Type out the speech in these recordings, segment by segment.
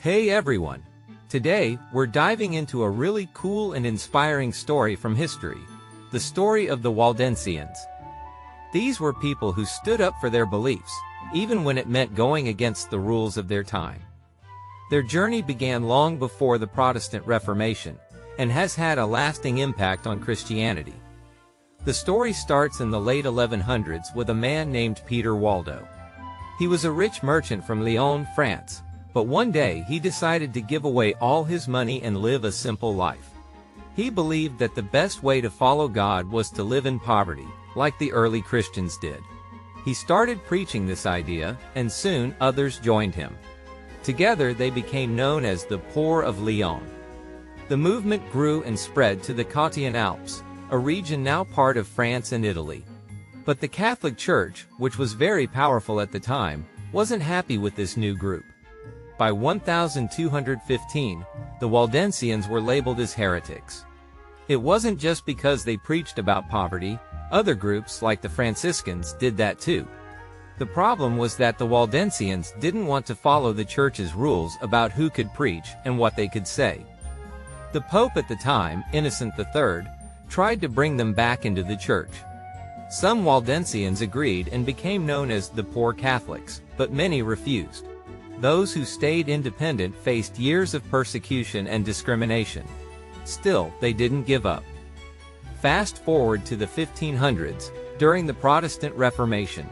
Hey everyone! Today, we're diving into a really cool and inspiring story from history. The story of the Waldensians. These were people who stood up for their beliefs, even when it meant going against the rules of their time. Their journey began long before the Protestant Reformation, and has had a lasting impact on Christianity. The story starts in the late 1100s with a man named Peter Waldo. He was a rich merchant from Lyon, France. But one day he decided to give away all his money and live a simple life. He believed that the best way to follow God was to live in poverty, like the early Christians did. He started preaching this idea, and soon others joined him. Together they became known as the Poor of Lyon. The movement grew and spread to the Cottian Alps, a region now part of France and Italy. But the Catholic Church, which was very powerful at the time, wasn't happy with this new group. By 1215, the Waldensians were labeled as heretics. It wasn't just because they preached about poverty, other groups like the Franciscans did that too. The problem was that the Waldensians didn't want to follow the church's rules about who could preach and what they could say. The Pope at the time, Innocent III, tried to bring them back into the church. Some Waldensians agreed and became known as the Poor Catholics, but many refused. Those who stayed independent faced years of persecution and discrimination. Still, they didn't give up. Fast forward to the 1500s, during the Protestant Reformation.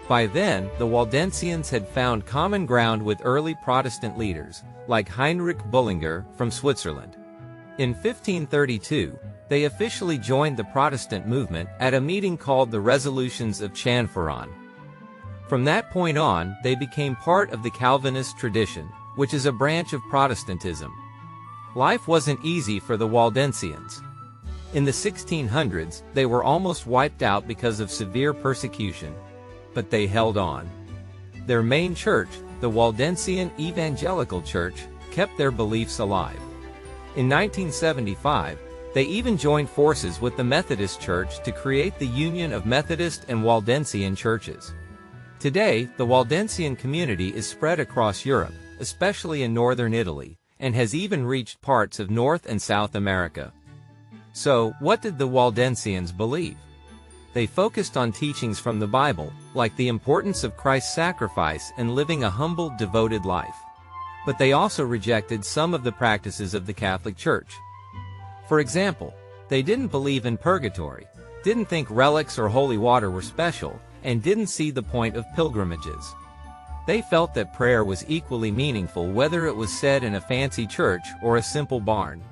By then, the Waldensians had found common ground with early Protestant leaders, like Heinrich Bullinger from Switzerland. In 1532, they officially joined the Protestant movement at a meeting called the Resolutions of Chanfaron. From that point on, they became part of the Calvinist tradition, which is a branch of Protestantism. Life wasn't easy for the Waldensians. In the 1600s, they were almost wiped out because of severe persecution. But they held on. Their main church, the Waldensian Evangelical Church, kept their beliefs alive. In 1975, they even joined forces with the Methodist Church to create the Union of Methodist and Waldensian Churches. Today, the Waldensian community is spread across Europe, especially in northern Italy, and has even reached parts of North and South America. So, what did the Waldensians believe? They focused on teachings from the Bible, like the importance of Christ's sacrifice and living a humble, devoted life. But they also rejected some of the practices of the Catholic Church. For example, they didn't believe in purgatory, didn't think relics or holy water were special, and didn't see the point of pilgrimages. They felt that prayer was equally meaningful whether it was said in a fancy church or a simple barn.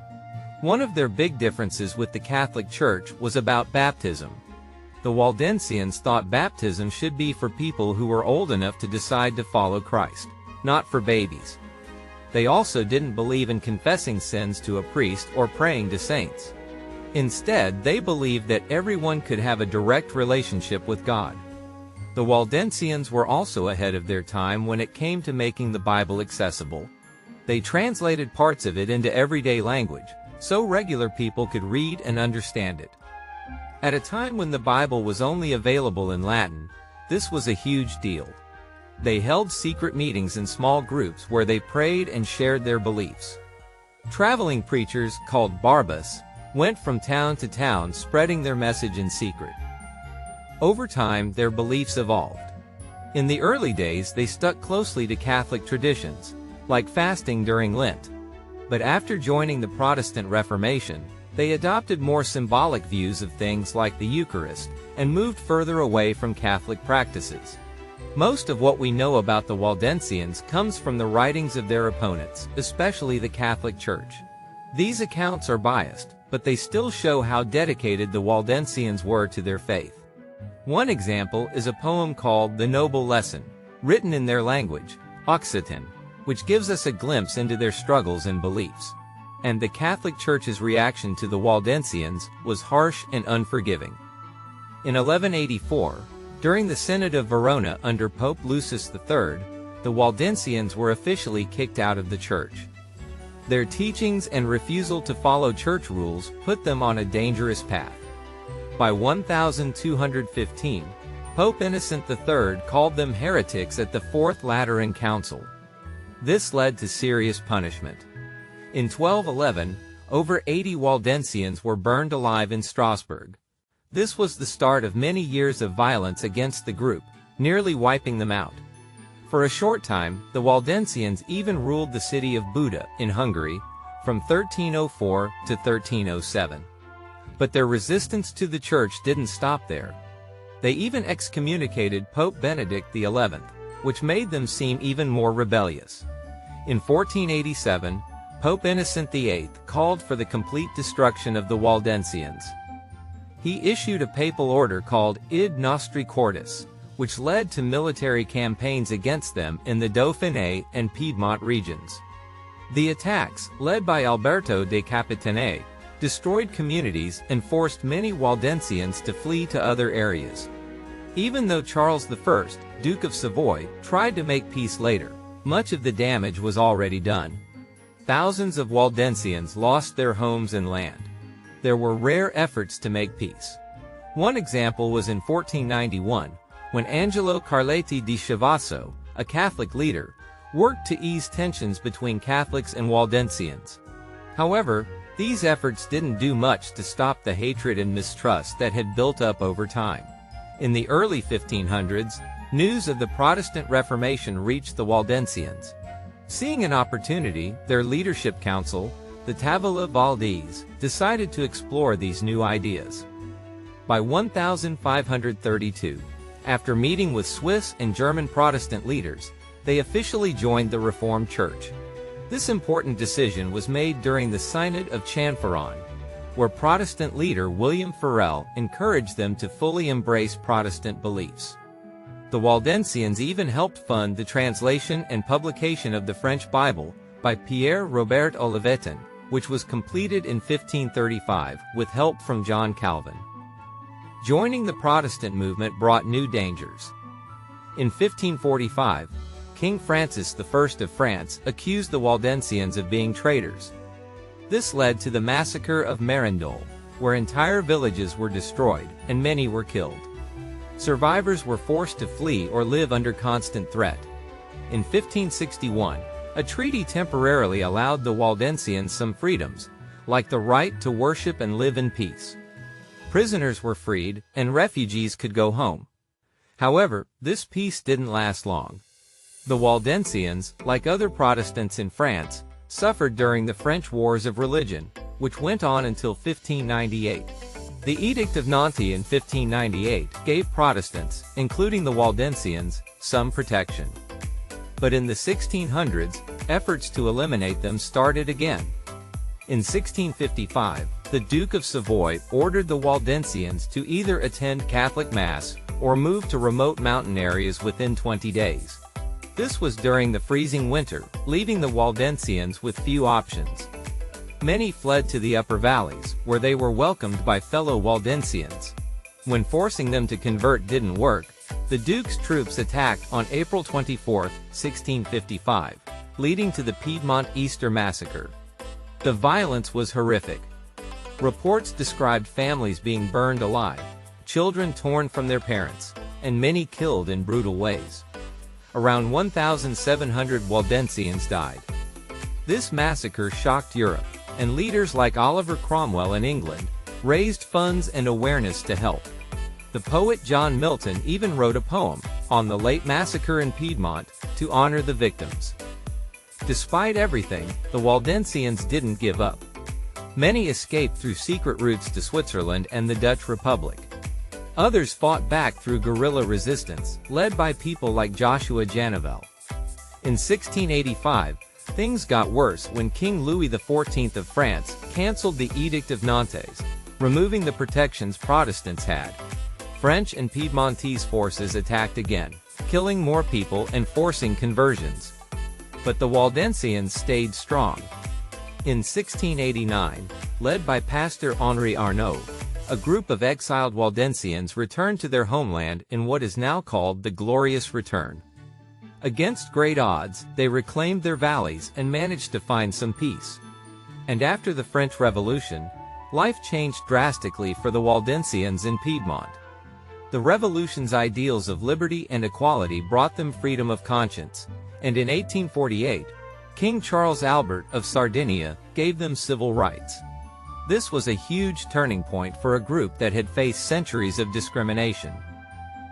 One of their big differences with the Catholic Church was about baptism. The Waldensians thought baptism should be for people who were old enough to decide to follow Christ, not for babies. They also didn't believe in confessing sins to a priest or praying to saints. Instead, they believed that everyone could have a direct relationship with God. The Waldensians were also ahead of their time when it came to making the Bible accessible. They translated parts of it into everyday language, so regular people could read and understand it. At a time when the Bible was only available in Latin, this was a huge deal. They held secret meetings in small groups where they prayed and shared their beliefs. Traveling preachers, called barbus, went from town to town spreading their message in secret. Over time, their beliefs evolved. In the early days, they stuck closely to Catholic traditions, like fasting during Lent. But after joining the Protestant Reformation, they adopted more symbolic views of things like the Eucharist, and moved further away from Catholic practices. Most of what we know about the Waldensians comes from the writings of their opponents, especially the Catholic Church. These accounts are biased, but they still show how dedicated the Waldensians were to their faith. One example is a poem called The Noble Lesson, written in their language, Occitan, which gives us a glimpse into their struggles and beliefs. And the Catholic Church's reaction to the Waldensians was harsh and unforgiving. In 1184, during the Synod of Verona under Pope Lucius III, the Waldensians were officially kicked out of the church. Their teachings and refusal to follow church rules put them on a dangerous path. By 1215, Pope Innocent III called them heretics at the Fourth Lateran Council. This led to serious punishment. In 1211, over 80 Waldensians were burned alive in Strasbourg. This was the start of many years of violence against the group, nearly wiping them out. For a short time, the Waldensians even ruled the city of Buda in Hungary from 1304 to 1307. But their resistance to the church didn't stop there. They even excommunicated Pope Benedict XI, which made them seem even more rebellious. In 1487, Pope Innocent VIII called for the complete destruction of the Waldensians. He issued a papal order called Id Nostri Cordis, which led to military campaigns against them in the Dauphiné and Piedmont regions. The attacks, led by Alberto de Capitane, destroyed communities and forced many Waldensians to flee to other areas. Even though Charles I, Duke of Savoy, tried to make peace later, much of the damage was already done. Thousands of Waldensians lost their homes and land. There were rare efforts to make peace. One example was in 1491, when Angelo Carletti di Chiavasso, a Catholic leader, worked to ease tensions between Catholics and Waldensians. However, these efforts didn't do much to stop the hatred and mistrust that had built up over time. In the early 1500s, news of the Protestant Reformation reached the Waldensians. Seeing an opportunity, their leadership council, the Tavola Valdese, decided to explore these new ideas. By 1532, after meeting with Swiss and German Protestant leaders, they officially joined the Reformed Church. This important decision was made during the Synod of Chanfaron, where Protestant leader William Farel encouraged them to fully embrace Protestant beliefs. The Waldensians even helped fund the translation and publication of the French Bible by Pierre Robert Olivetan, which was completed in 1535 with help from John Calvin. Joining the Protestant movement brought new dangers. In 1545, King Francis I of France accused the Waldensians of being traitors. This led to the Massacre of Merindol, where entire villages were destroyed and many were killed. Survivors were forced to flee or live under constant threat. In 1561, a treaty temporarily allowed the Waldensians some freedoms, like the right to worship and live in peace. Prisoners were freed, and refugees could go home. However, this peace didn't last long. The Waldensians, like other Protestants in France, suffered during the French Wars of Religion, which went on until 1598. The Edict of Nantes in 1598 gave Protestants, including the Waldensians, some protection. But in the 1600s, efforts to eliminate them started again. In 1655, the Duke of Savoy ordered the Waldensians to either attend Catholic Mass or move to remote mountain areas within 20 days. This was during the freezing winter, leaving the Waldensians with few options. Many fled to the upper valleys, where they were welcomed by fellow Waldensians. When forcing them to convert didn't work, the Duke's troops attacked on April 24, 1655, leading to the Piedmont Easter Massacre. The violence was horrific. Reports described families being burned alive, children torn from their parents, and many killed in brutal ways. Around 1,700 Waldensians died. This massacre shocked Europe, and leaders like Oliver Cromwell in England raised funds and awareness to help. The poet John Milton even wrote a poem on the late massacre in Piedmont to honor the victims. Despite everything, the Waldensians didn't give up. Many escaped through secret routes to Switzerland and the Dutch Republic. Others fought back through guerrilla resistance, led by people like Joshua Janivel. In 1685, things got worse when King Louis XIV of France cancelled the Edict of Nantes, removing the protections Protestants had. French and Piedmontese forces attacked again, killing more people and forcing conversions. But the Waldensians stayed strong. In 1689, led by Pastor Henri Arnaud, a group of exiled Waldensians returned to their homeland in what is now called the Glorious Return. Against great odds, they reclaimed their valleys and managed to find some peace. And after the French Revolution, life changed drastically for the Waldensians in Piedmont. The revolution's ideals of liberty and equality brought them freedom of conscience, and in 1848, King Charles Albert of Sardinia gave them civil rights. This was a huge turning point for a group that had faced centuries of discrimination.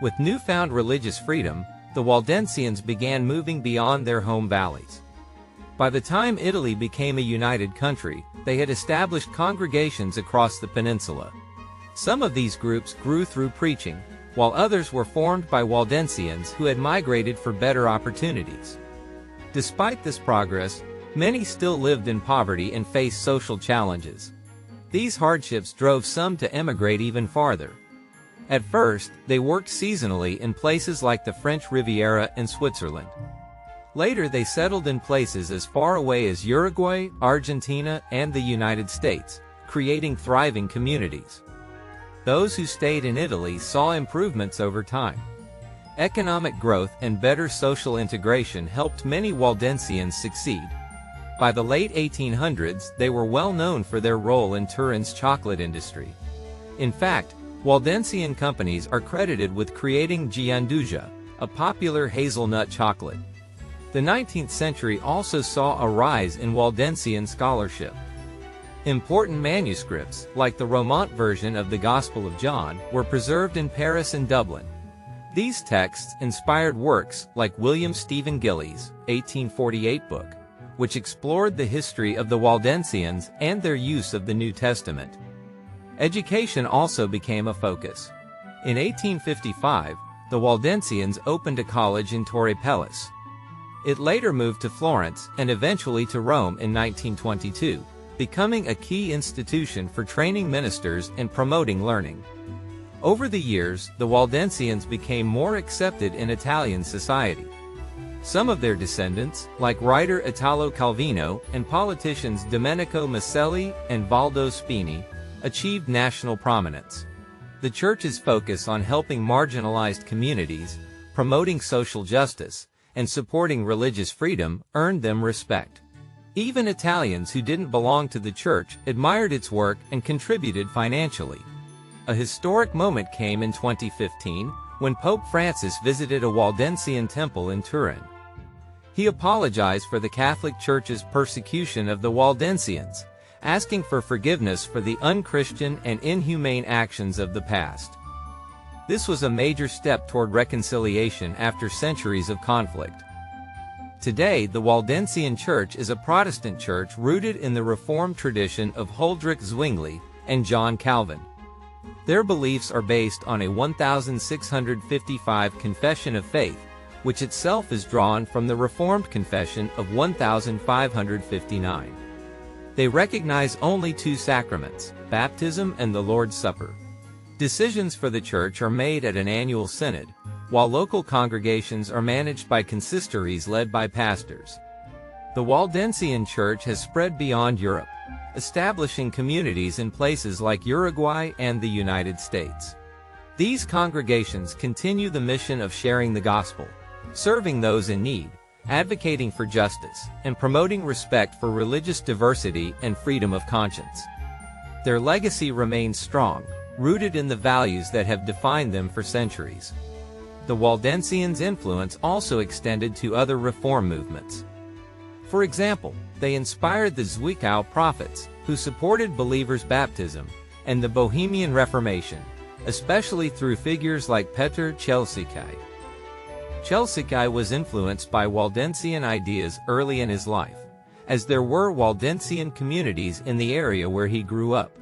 With newfound religious freedom, the Waldensians began moving beyond their home valleys. By the time Italy became a united country, they had established congregations across the peninsula. Some of these groups grew through preaching, while others were formed by Waldensians who had migrated for better opportunities. Despite this progress, many still lived in poverty and faced social challenges. These hardships drove some to emigrate even farther. At first, they worked seasonally in places like the French Riviera and Switzerland. Later they settled in places as far away as Uruguay, Argentina, and the United States, creating thriving communities. Those who stayed in Italy saw improvements over time. Economic growth and better social integration helped many Waldensians succeed. By the late 1800s, they were well known for their role in Turin's chocolate industry. In fact, Waldensian companies are credited with creating Gianduja, a popular hazelnut chocolate. The 19th century also saw a rise in Waldensian scholarship. Important manuscripts, like the Romant version of the Gospel of John, were preserved in Paris and Dublin. These texts inspired works like William Stephen Gillies' 1848 book, which explored the history of the Waldensians and their use of the New Testament. Education also became a focus. In 1855, the Waldensians opened a college in Torre Pellis. It later moved to Florence and eventually to Rome in 1922, becoming a key institution for training ministers and promoting learning. Over the years, the Waldensians became more accepted in Italian society. Some of their descendants, like writer Italo Calvino and politicians Domenico Maselli and Valdo Spini, achieved national prominence. The Church's focus on helping marginalized communities, promoting social justice, and supporting religious freedom earned them respect. Even Italians who didn't belong to the Church admired its work and contributed financially. A historic moment came in 2015 when Pope Francis visited a Waldensian temple in Turin. He apologized for the Catholic Church's persecution of the Waldensians, asking for forgiveness for the unchristian and inhumane actions of the past. This was a major step toward reconciliation after centuries of conflict. Today, the Waldensian Church is a Protestant church rooted in the Reformed tradition of Huldrych Zwingli and John Calvin. Their beliefs are based on a 1655 Confession of Faith, which itself is drawn from the Reformed Confession of 1559. They recognize only two sacraments, baptism and the Lord's Supper. Decisions for the Church are made at an annual synod, while local congregations are managed by consistories led by pastors. The Waldensian Church has spread beyond Europe, establishing communities in places like Uruguay and the United States. These congregations continue the mission of sharing the gospel, serving those in need, advocating for justice, and promoting respect for religious diversity and freedom of conscience. Their legacy remains strong, rooted in the values that have defined them for centuries. The Waldensians' influence also extended to other reform movements. For example, they inspired the Zwickau prophets, who supported believers' baptism, and the Bohemian Reformation, especially through figures like Peter Chelsekai. Chelsekai was influenced by Waldensian ideas early in his life, as there were Waldensian communities in the area where he grew up.